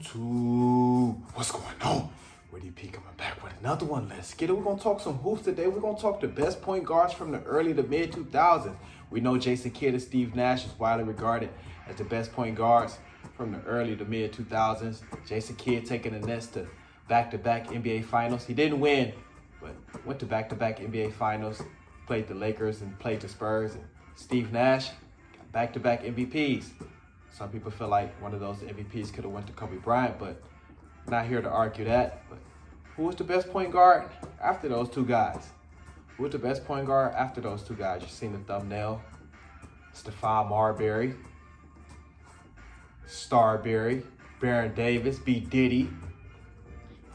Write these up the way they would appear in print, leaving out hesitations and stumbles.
YouTube, what's going on? Woody P coming back with another one. Let's get it. We're going to talk some hoops today. We're going to talk the best point guards from the early to mid 2000s. We know Jason Kidd and Steve Nash is widely regarded as the best point guards from the early to mid 2000s. Jason Kidd taking the Nets to back-to-back NBA Finals. He didn't win, but went to back-to-back NBA Finals, played the Lakers and played the Spurs. And Steve Nash got back-to-back MVPs. Some people feel like one of those MVPs could have went to Kobe Bryant, but not here to argue that. But who was the best point guard after those two guys? Who was the best point guard after those two guys? You've seen the thumbnail. Stephon Marbury, Starbury, Baron Davis, B. Diddy,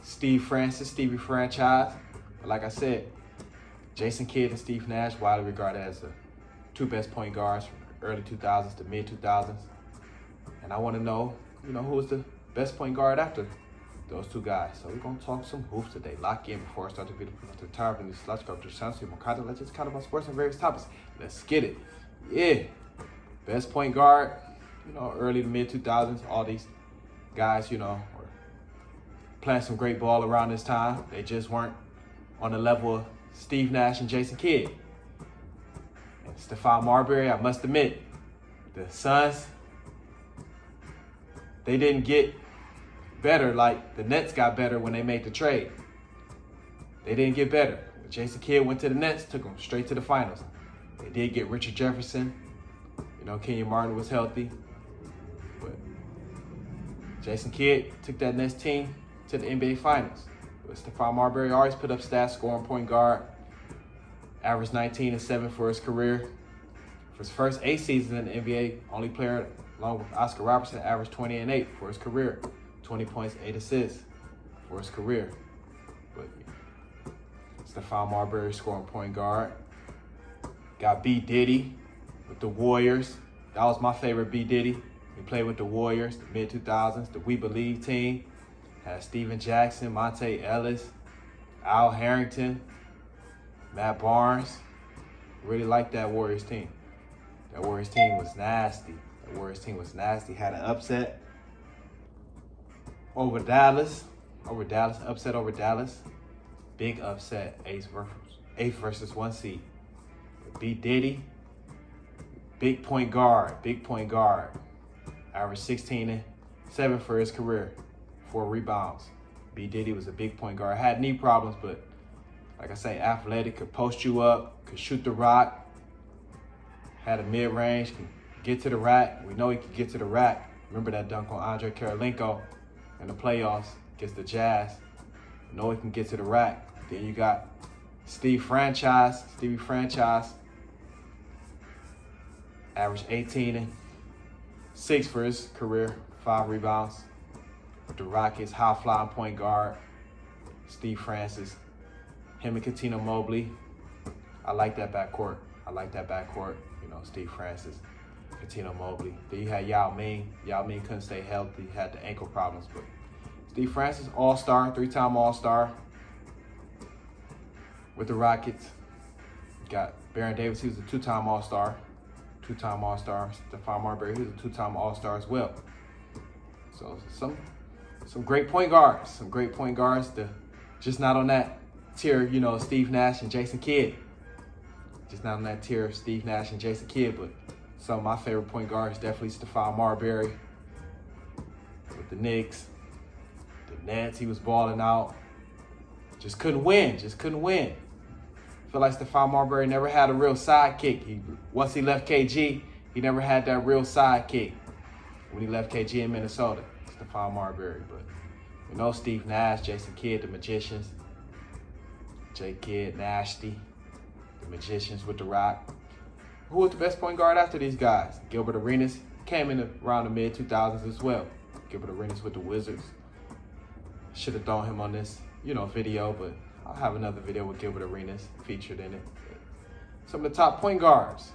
Steve Francis, Stevie Franchise. But like I said, Jason Kidd and Steve Nash widely regarded as the two best point guards from the early 2000s to mid 2000s. And I want to know, who was the best point guard after those two guys. So we're going to talk some hoops today. Lock in before I start the video. To the top of this let's go to the channel. Let's just kind about sports and various topics. Let's get it. Yeah. Best point guard, early to mid 2000s. All these guys, were playing some great ball around this time. They just weren't on the level of Steve Nash and Jason Kidd. And Stephon Marbury, I must admit, the Suns, they didn't get better like the Nets got better when they made the trade. They didn't get better. When Jason Kidd went to the Nets, took them straight to the finals. They did get Richard Jefferson. Kenyon Martin was healthy. But Jason Kidd took that Nets team to the NBA Finals. But Stephon Marbury always put up stats, scoring point guard. Averaged 19 and 7 for his career. For his first 8 seasons in the NBA, only player along with Oscar Robertson averaged 20 and 8 for his career. 20 points, 8 assists for his career. But Stephon Marbury scoring point guard. Got B. Diddy with the Warriors. That was my favorite B. Diddy. He played with the Warriors, the mid-2000s, the We Believe team. Had Steven Jackson, Monte Ellis, Al Harrington, Matt Barnes. Really liked that Warriors team. That Warriors team was nasty. Had an upset over Dallas. Upset over Dallas. Big upset, 8th versus 1 seed. But B. Diddy, big point guard. Averaged 16 and 7 for his career, 4 rebounds. B. Diddy was a big point guard. Had knee problems, but like I say, athletic, could post you up, could shoot the rock. Had a mid-range, can get to the rack. We know he could get to the rack. Remember that dunk on Andre Karolinko in the playoffs against the Jazz. We know he can get to the rack. Then you got Stevie Franchise. Averaged 18 and 6 for his career, 5 rebounds. With the Rockets, high-flying point guard, Steve Francis. Him and Cuttino Mobley. I like that backcourt. Steve Francis, Cuttino Mobley. Then you had Yao Ming. Yao Ming couldn't stay healthy, had the ankle problems. But Steve Francis, all-star, 3-time all-star with the Rockets. Got Baron Davis, he was a 2-time all-star. Stephon Marbury, he was a 2-time all-star as well. So some great point guards. Just not on that tier, Steve Nash and Jason Kidd. Just not on that tier of Steve Nash and Jason Kidd, but some of my favorite point guards, definitely Stephon Marbury with the Knicks. The Nets, he was balling out. Just couldn't win. I feel like Stephon Marbury never had a real sidekick. Once he left KG, he never had that real sidekick. When he left KG in Minnesota, Stephon Marbury. But Steve Nash, Jason Kidd, the Magicians. J. Kidd, Nasty, the Magicians with the Rock. Who was the best point guard after these guys? Gilbert Arenas came in around the mid-2000s as well. Gilbert Arenas with the Wizards. Should have thrown him on this, video, but I'll have another video with Gilbert Arenas featured in it. Some of the top point guards,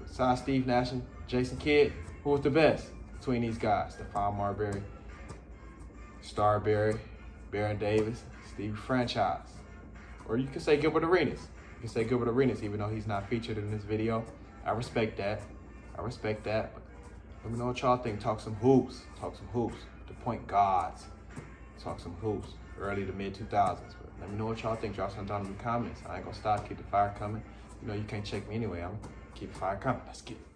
besides Steve Nash and Jason Kidd, who was the best between these guys? Stephon Marbury, Starbury, Baron Davis, Stevie Franchise. Or you can say Gilbert Arenas. Even though he's not featured in this video. I respect that. But let me know what y'all think. Talk some hoops. The point guards. Talk some hoops, early to mid 2000s. But let me know what y'all think. Drop something down in the comments. I ain't gonna stop. Keep the fire coming. You know you can't check me anyway. I'm gonna keep the fire coming. Let's get it.